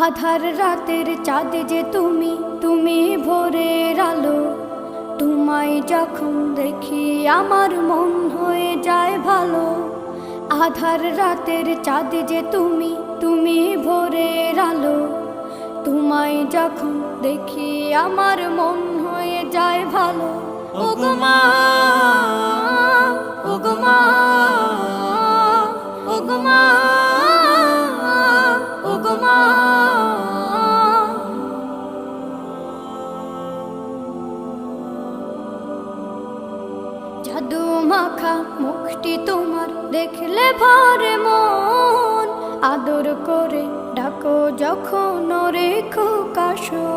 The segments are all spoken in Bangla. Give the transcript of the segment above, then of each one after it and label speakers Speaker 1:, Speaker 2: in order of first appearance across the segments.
Speaker 1: আধার রাতের চাঁদ যে তুমি, তুমি ভোরের আলো। তোমায় যখন দেখি আমার মন হয়ে যায় ভালো। আধার রাতের চাঁদ যে তুমি, তুমি ভোরের আলো। তোমায় যখন দেখি আমার মন হয়ে যায় ভালো। ওগো মা, ওগো মা, ওগো মা, ওগো মা। জাদু মাখা মুখটি তোমার দেখলে ভরে মন। আদর করে ডাকো যখন রেখো কাশো।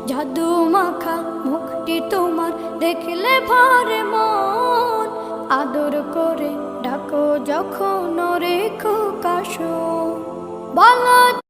Speaker 1: জাদু মাখা মুখটি তোমার দেখলে ভরে মন। আদর করে ডাকো যখন রেখো কাশো। বলো